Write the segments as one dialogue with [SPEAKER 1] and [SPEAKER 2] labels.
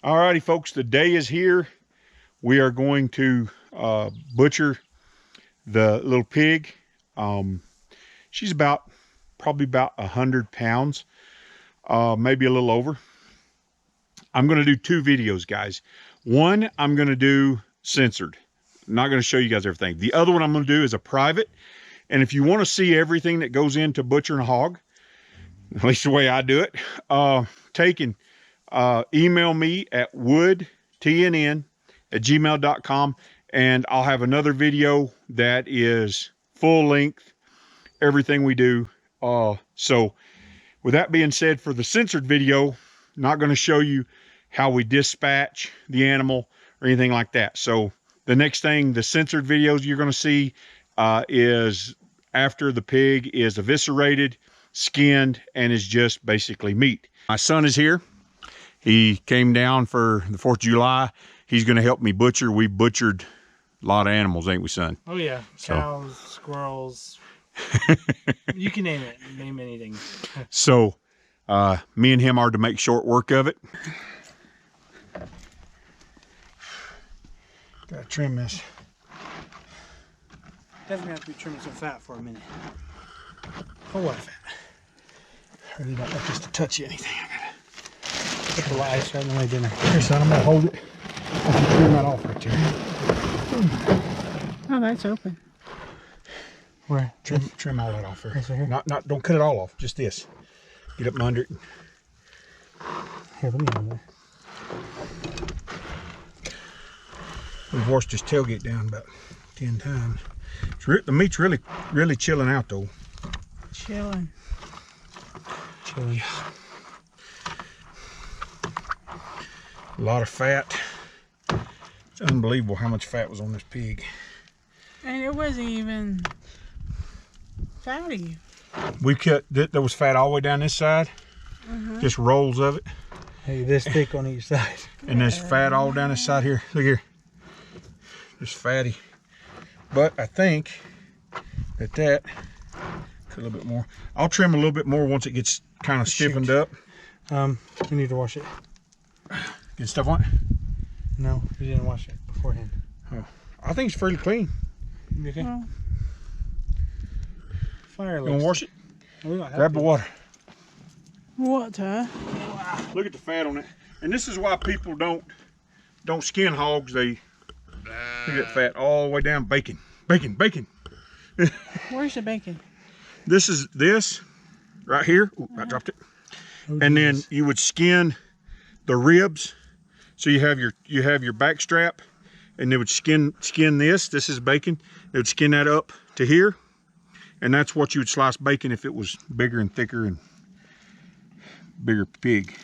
[SPEAKER 1] Alrighty, folks, the day is here. We are going to butcher the little pig. She's probably about 100 pounds, maybe a little over. I'm going to do two videos, guys. One, I'm going to do censored. I'm not going to show you guys everything. The other one I'm going to do is a private. And if you want to see everything that goes into butchering a hog, at least the way I do it, email me at woodtnn@gmail.com, and I'll have another video that is full length, everything we do. So with that being said, for the censored video, not going to show you how we dispatch the animal or anything like that. So the next thing, the censored videos you're going to see is after the pig is eviscerated, skinned, and is just basically meat. My son is here. He came down for the 4th of July. He's going to help me butcher. We butchered a lot of animals, ain't we, son?
[SPEAKER 2] Oh, yeah. Cows, squirrels. You can name it. Name anything.
[SPEAKER 1] So, me and him are to make short work of it. Gotta trim this.
[SPEAKER 2] Definitely have to be trimming some fat for a minute. For what fat?
[SPEAKER 1] I really don't want this to touch anything. I gotta
[SPEAKER 2] put the ice right in the way, didn't I?
[SPEAKER 1] Here, son, I'm gonna hold it. I can trim that off right there.
[SPEAKER 2] Oh, that's open. Where?
[SPEAKER 1] Trim all that off there.
[SPEAKER 2] This right here?
[SPEAKER 1] Not, don't cut it all off. Just this. Get up under it.
[SPEAKER 2] Here, let me hold that.
[SPEAKER 1] We've washed his tailgate down about 10 times. The meat's really chilling out though.
[SPEAKER 2] Chilling.
[SPEAKER 1] A lot of fat. It's unbelievable how much fat was on this pig.
[SPEAKER 2] And it wasn't even fatty.
[SPEAKER 1] We cut, there was fat all the way down this side. Just rolls of it.
[SPEAKER 2] Hey, this thick on each side.
[SPEAKER 1] And there's fat all down this side here. Look here. Just fatty. But I think that cut a little bit more. I'll trim a little bit more once it gets kind of stiffened up.
[SPEAKER 2] We need to wash it.
[SPEAKER 1] Get stuff on it?
[SPEAKER 2] No, we didn't wash it beforehand.
[SPEAKER 1] Oh, I think it's fairly clean.
[SPEAKER 2] You okay? Well, fire.
[SPEAKER 1] You want to wash it?
[SPEAKER 2] Grab
[SPEAKER 1] the water.
[SPEAKER 2] Water.
[SPEAKER 1] Look at the fat on it. And this is why people don't skin hogs. They look at fat all the way down. Bacon.
[SPEAKER 2] Where's the bacon?
[SPEAKER 1] This is this right here. Ooh, I dropped it. Oh, and then you would skin the ribs. So you have your back strap, and they would skin this. This is bacon. They would skin that up to here, and that's what you would slice bacon if it was bigger and thicker and bigger pig.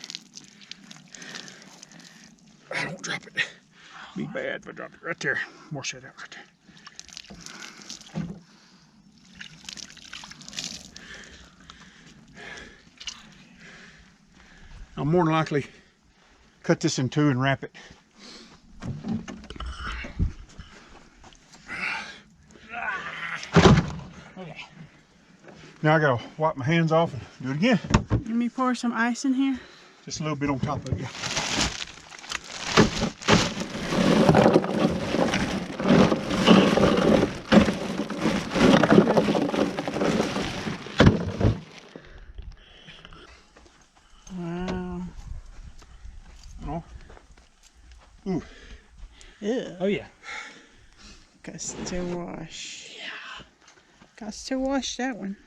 [SPEAKER 1] I don't drop it. Be bad if I drop it right there. Wash that out right there. I'll more than likely cut this in two and wrap it.
[SPEAKER 2] Okay.
[SPEAKER 1] Now I gotta wipe my hands off and do it again.
[SPEAKER 2] Let me pour some ice in here.
[SPEAKER 1] Just a little bit on top of it, yeah.
[SPEAKER 2] Wow.
[SPEAKER 1] Oh. Ooh.
[SPEAKER 2] Yeah. Oh yeah. Got to wash. Yeah. Got to wash that one.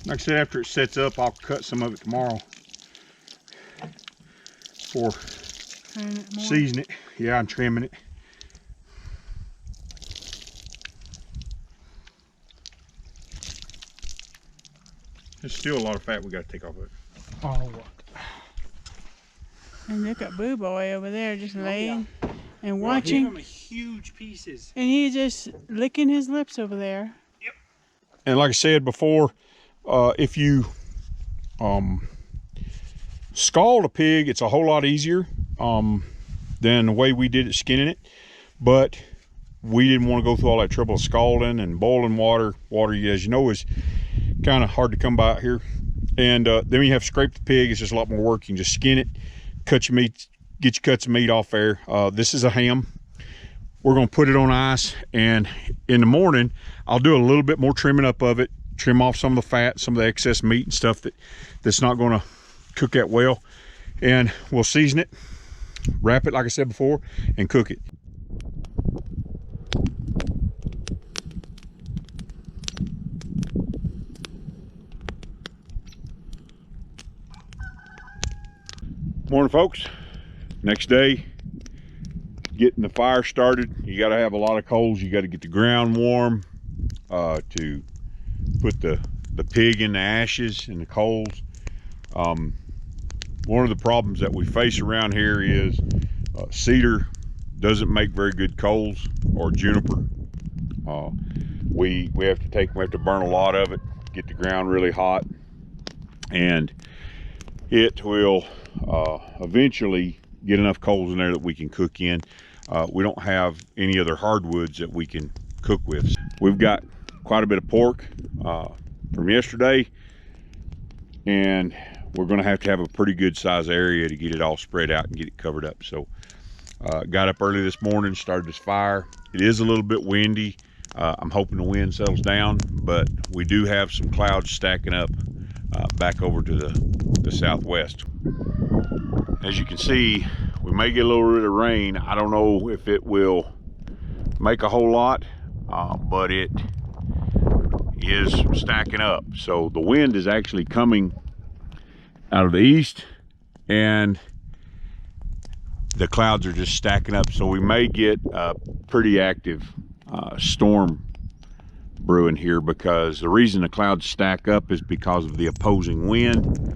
[SPEAKER 1] Like I said, after it sets up, I'll cut some of it tomorrow for season it. Yeah, I'm trimming it. There's still a lot of fat we got to take off of it.
[SPEAKER 2] Oh, what? And look at Boo Boy over there just laying and watching.
[SPEAKER 3] Give him huge pieces.
[SPEAKER 2] And he's just licking his lips over there.
[SPEAKER 1] Yep. And like I said before, if you scald a pig, it's a whole lot easier than the way we did it skinning it. But we didn't want to go through all that trouble of scalding and boiling water. Water, as you know, is kind of hard to come by out here. And then when you have scraped the pig, it's just a lot more work. You can just skin it, cut your meat, get your cuts of meat off there. This is a ham. We're gonna put it on ice, and in the morning, I'll do a little bit more trimming up of it, trim off some of the fat, some of the excess meat and stuff that's not gonna cook that well. And we'll season it, wrap it like I said before, and cook it. Morning, folks. Next day, getting the fire started. You got to have a lot of coals. You got to get the ground warm to put the pig in the ashes and the coals. One of the problems that we face around here is cedar doesn't make very good coals, or juniper. We have to burn a lot of it, get the ground really hot, and it will eventually get enough coals in there that we can cook in. We don't have any other hardwoods that we can cook with. We've got quite a bit of pork from yesterday, and we're going to have a pretty good size area to get it all spread out and get it covered up. So got up early this morning, started this fire. It is a little bit windy. I'm hoping the wind settles down, but we do have some clouds stacking up back over to the southwest. As you can see, we may get a little bit of rain. I don't know if it will make a whole lot, but it is stacking up. So the wind is actually coming out of the east, and the clouds are just stacking up. So we may get a pretty active storm brewing here, because the reason the clouds stack up is because of the opposing wind,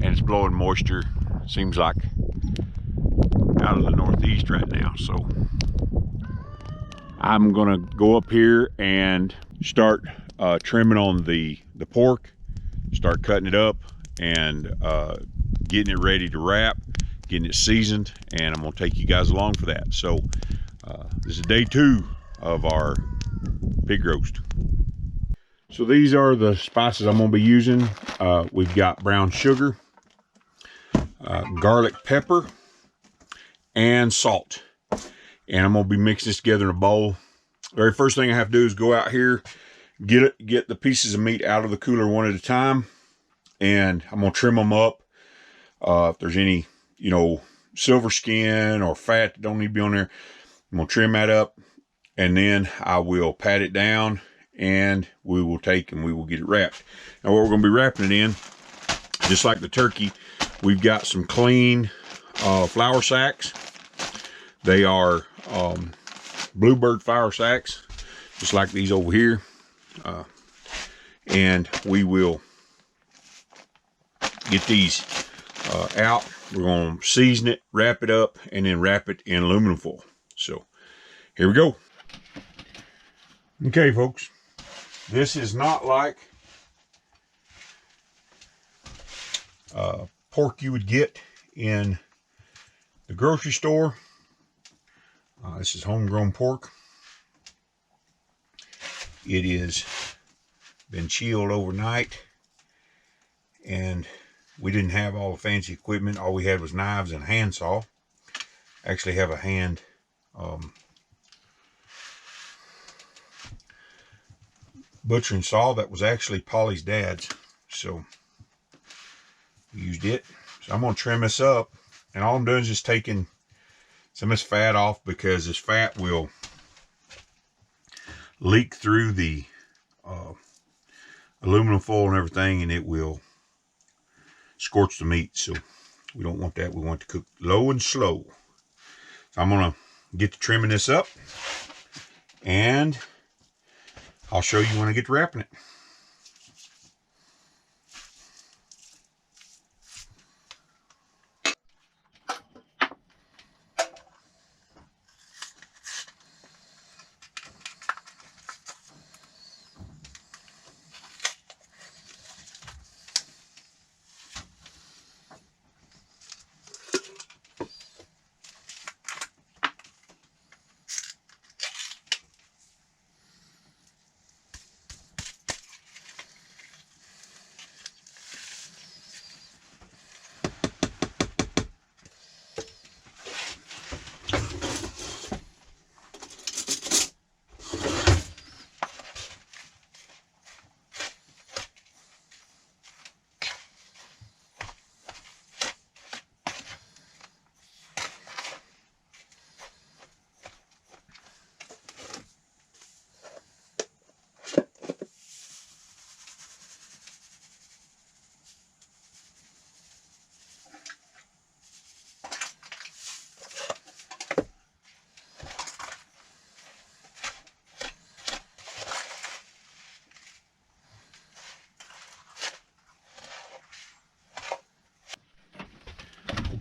[SPEAKER 1] and it's blowing moisture, seems like, out of the northeast right now. So I'm gonna go up here and start trimming on the pork, start cutting it up, and getting it ready to wrap, getting it seasoned, and I'm gonna take you guys along for that. So this is day 2 of our pig roast. So these are the spices I'm gonna be using. We've got brown sugar, garlic pepper, and salt. And I'm gonna be mixing this together in a bowl. Very first thing I have to do is go out here, get the pieces of meat out of the cooler one at a time, and I'm gonna trim them up. If there's any, silver skin or fat that don't need to be on there, I'm gonna trim that up, and then I will pat it down, and we will get it wrapped. Now what we're gonna be wrapping it in, just like the turkey, we've got some clean flour sacks. They are Bluebird flour sacks, just like these over here. And we will get these out. We're going to season it, wrap it up, and then wrap it in aluminum foil. So here we go. Okay, folks, this is not like pork you would get in the grocery store. This is homegrown pork. It is been chilled overnight, and we didn't have all the fancy equipment. All we had was knives and a handsaw. Actually have a hand butchering saw that was actually Polly's dad's, so we used it. So I'm going to trim this up, and all I'm doing is just taking some of this fat off, because this fat will leak through the aluminum foil and everything, and it will scorch the meat. So we don't want that. We want it to cook low and slow. So I'm going to get to trimming this up, and I'll show you when I get to wrapping it.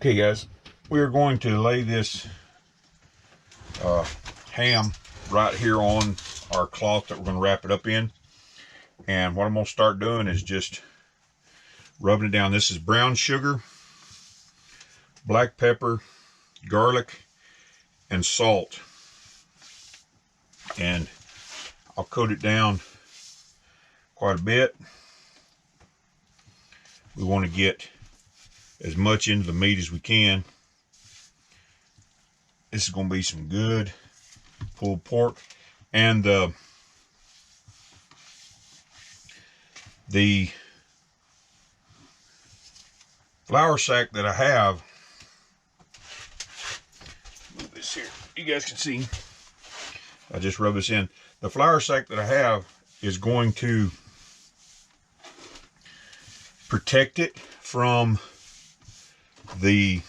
[SPEAKER 1] Okay guys, we are going to lay this ham right here on our cloth that we're going to wrap it up in. And what I'm going to start doing is just rubbing it down. This is brown sugar, black pepper, garlic, and salt. And I'll coat it down quite a bit. We want to get as much into the meat as we can. This is going to be some good pulled pork. And the flour sack that I have, move this here, you guys can see, I just rub this in. The flour sack that I have is going to protect it from the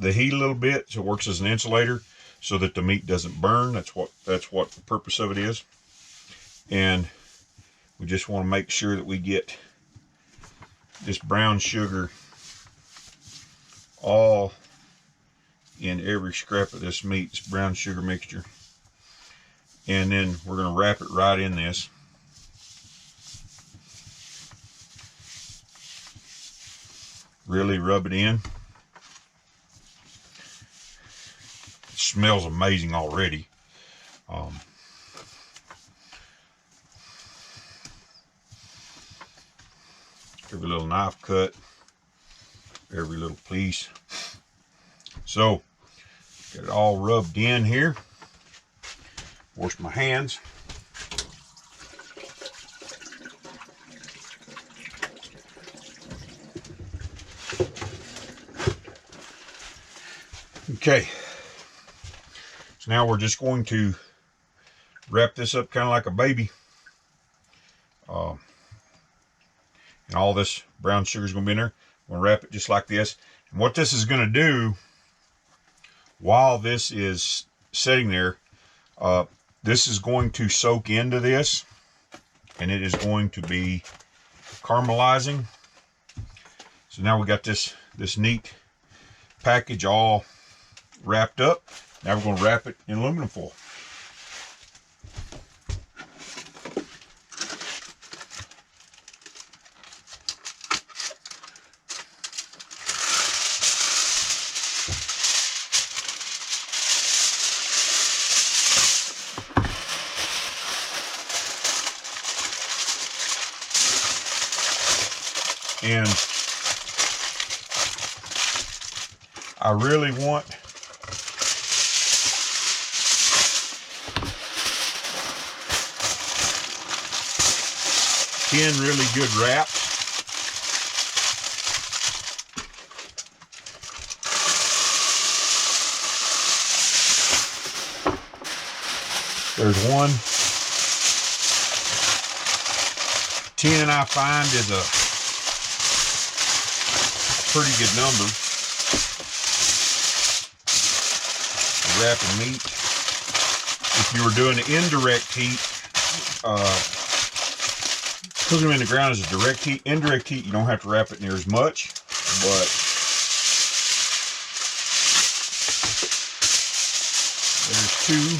[SPEAKER 1] heat a little bit, so it works as an insulator so that the meat doesn't burn. That's what the purpose of it is. And we just want to make sure that we get this brown sugar all in every scrap of this meat, this brown sugar mixture. And then we're going to wrap it right in this. Really rub it in. It smells amazing already. Every little knife cut, every little piece. So, get it all rubbed in here. Wash my hands. Okay, so now we're just going to wrap this up kind of like a baby. And all this brown sugar is going to be in there. I'm going to wrap it just like this. And what this is going to do while this is sitting there, this is going to soak into this, and it is going to be caramelizing. So now we got this neat package all wrapped up. Now we're going to wrap it in aluminum foil. And I really want really good wraps. There's one. 10 I find is a pretty good number. Wrapping meat. If you were doing the indirect heat, cooking them in the ground is a direct heat. Indirect heat, you don't have to wrap it near as much, but there's two.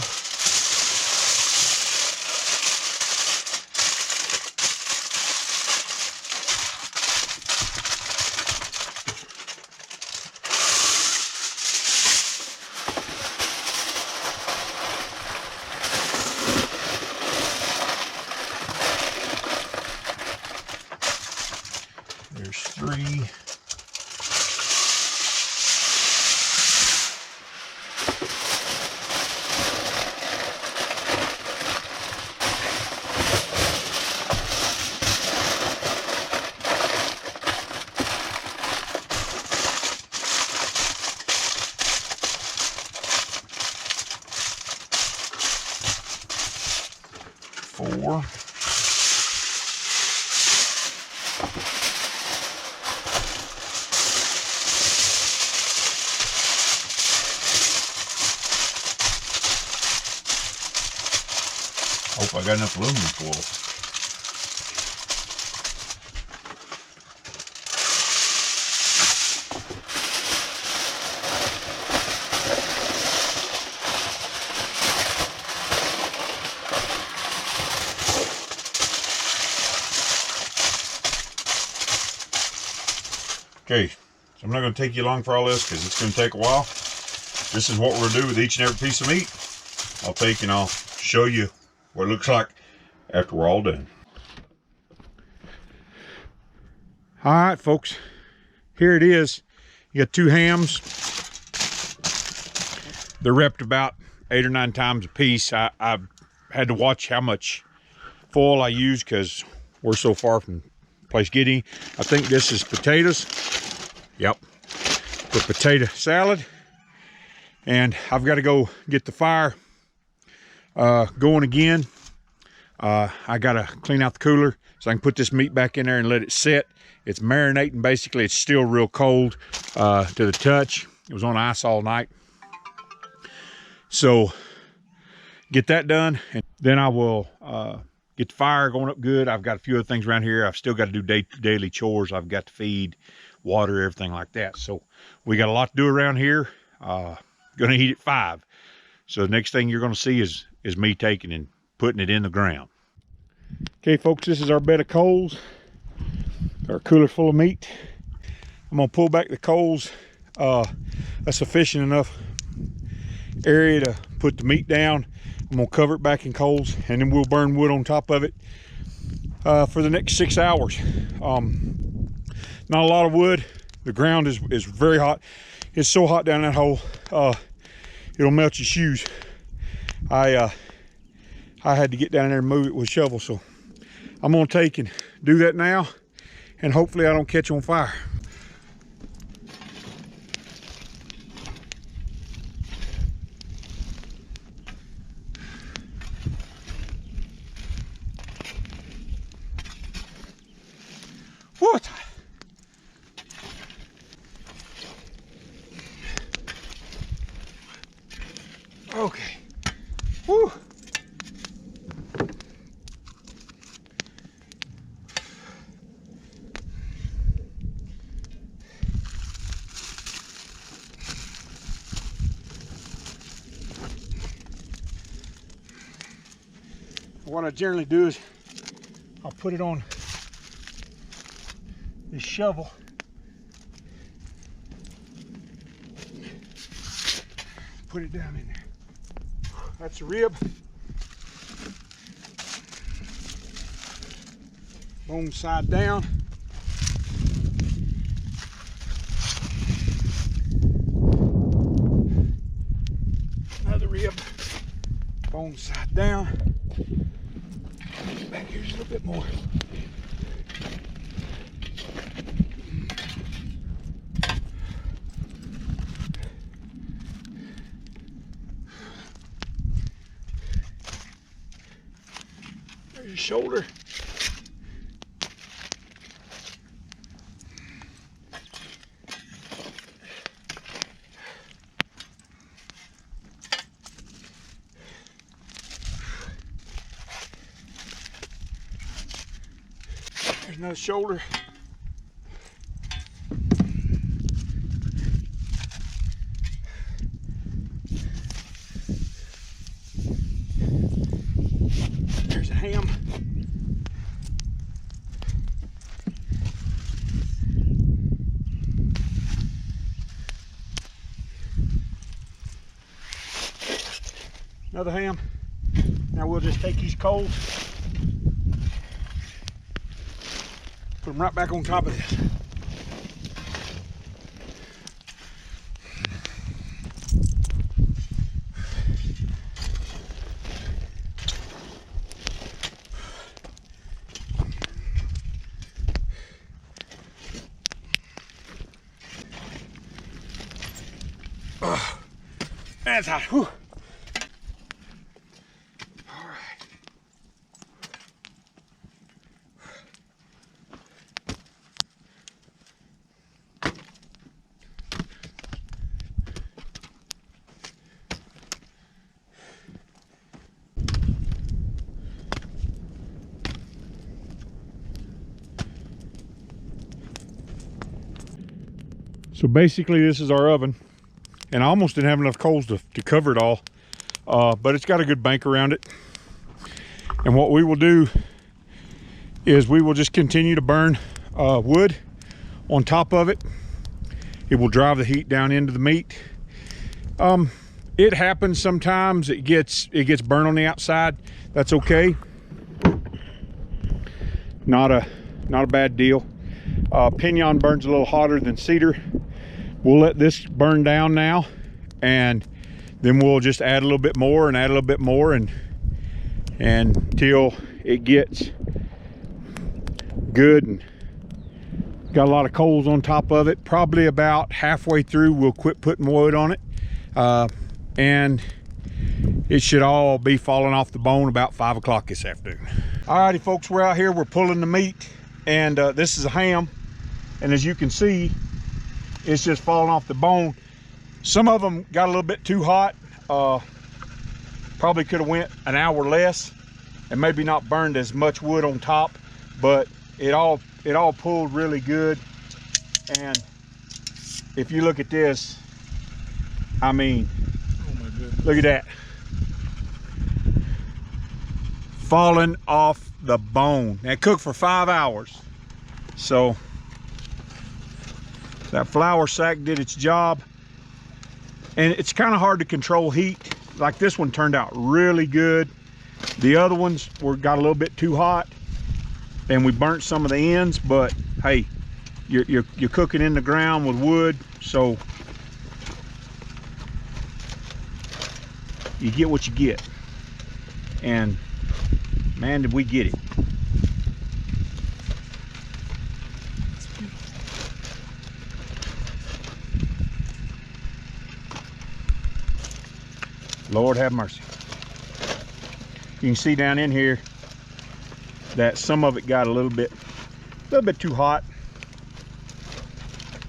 [SPEAKER 1] There's three. Four. Hope I got enough aluminum foil. Okay, so I'm not going to take you long for all this because it's going to take a while. This is what we're going to do with each and every piece of meat. I'll take and I'll show you what it looks like after we're all done. All right, folks, here it is. You got 2 hams. They're repped about 8 or 9 times a piece. I had to watch how much foil I use because we're so far from place getting. I think this is potatoes. Yep, for potato salad. And I've got to go get the fire going again. I got to clean out the cooler so I can put this meat back in there and let it sit. It's marinating. Basically, it's still real cold to the touch. It was on ice all night. So get that done, and then I will get the fire going up good. I've got a few other things around here. I've still got to do daily chores. I've got to feed, water, everything like that. So we got a lot to do around here. Gonna eat at 5. So the next thing you're gonna see is me taking and putting it in the ground. Okay, folks, this is our bed of coals. Our cooler full of meat. I'm gonna pull back the coals a sufficient enough area to put the meat down. I'm gonna cover it back in coals, and then we'll burn wood on top of it for the next 6 hours. Not a lot of wood. The ground is very hot. It's so hot down that hole, it'll melt your shoes. I had to get down there and move it with a shovel, so I'm gonna take and do that now, and hopefully I don't catch on fire. What? Okay. Woo. What I generally do is I'll put it on this shovel. Put it down in there. That's a rib. Bone side down. Another rib. Bone side down. Back here's a little bit more. There's your shoulder. There's another shoulder. There's a ham. Another ham. Now we'll just take these coals, put them right back on top of this. That's hot. Whew. All right. So basically this is our oven, and I almost didn't have enough coals to cover it all, but it's got a good bank around it. And what we will do is we will just continue to burn wood on top of it. It will drive the heat down into the meat. It happens sometimes. It gets burnt on the outside. That's okay. Not a bad deal. Pinon burns a little hotter than cedar. We'll let this burn down now, and then we'll just add a little bit more and add a little bit more, and until it gets good and got a lot of coals on top of it. Probably about halfway through we'll quit putting wood on it, and it should all be falling off the bone about 5 o'clock this afternoon. Alrighty folks, we're out here, we're pulling the meat, and this is a ham, and as you can see, it's just falling off the bone. Some of them got a little bit too hot. Probably could have went an hour less and maybe not burned as much wood on top, but it all pulled really good. And if you look at this, I mean, oh my goodness, look at that, falling off the bone. That cooked for 5 hours, so that flour sack did its job. And it's kind of hard to control heat. Like this one turned out really good. The other ones got a little bit too hot, and we burnt some of the ends, but hey, you're cooking in the ground with wood, so you get what you get. And man, did we get it. Lord have mercy. You can see down in here that some of it got a little bit too hot.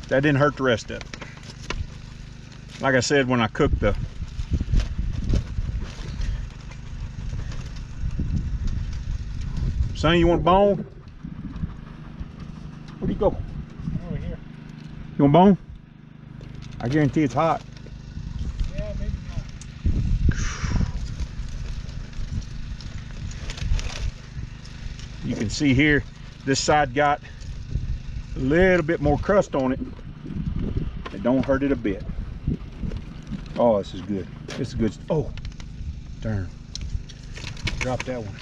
[SPEAKER 1] That didn't hurt the rest of it. Like I said, when I cooked the Sonny, you want a bone? Where'd you go? Over here. You want a bone? I guarantee it's hot.
[SPEAKER 3] Yeah, maybe not.
[SPEAKER 1] You can see here, this side got a little bit more crust on it. It don't hurt it a bit. Oh, this is good. This is good. Oh, darn. Drop that one.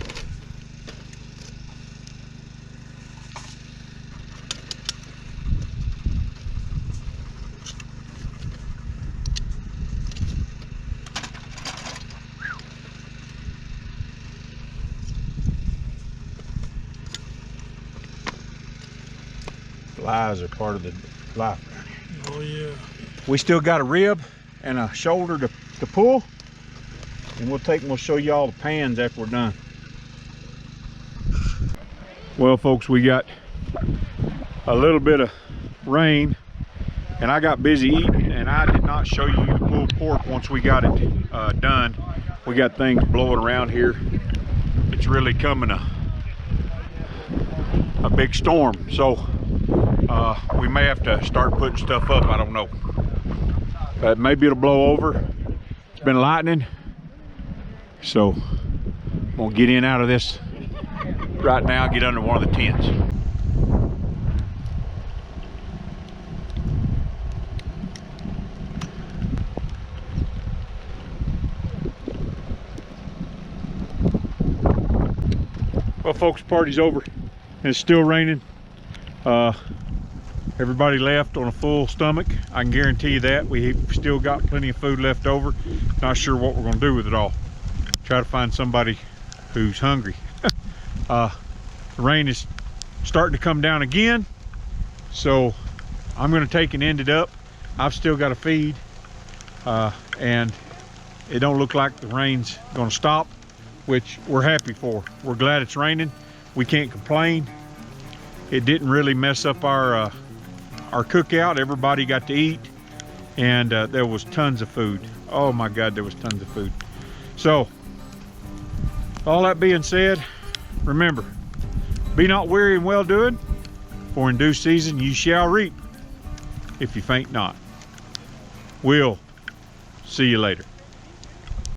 [SPEAKER 1] Flies are part of the life around here.
[SPEAKER 3] Oh yeah.
[SPEAKER 1] We still got a rib and a shoulder to pull, and we'll show you all the pans after we're done. Well folks, we got a little bit of rain, and I got busy eating, and I did not show you the pulled pork once we got it done. We got things blowing around here. It's really coming a big storm, so we may have to start putting stuff up. I don't know, but maybe it'll blow over. It's been lightning, so I'm gonna get in out of this right now, get under one of the tents. Well folks, party's over and it's still raining. Everybody left on a full stomach. I can guarantee you that. We've still got plenty of food left over. Not sure what we're gonna do with it all. Try to find somebody who's hungry. The rain is starting to come down again, so I'm gonna take and end it up. I've still got to feed, and it don't look like the rain's gonna stop, which we're happy for. We're glad it's raining. We can't complain. It didn't really mess up our cookout. Everybody got to eat, and there was tons of food. Oh my God, there was tons of food. So all that being said, remember, be not weary in well doing, for in due season you shall reap if you faint not. We'll see you later.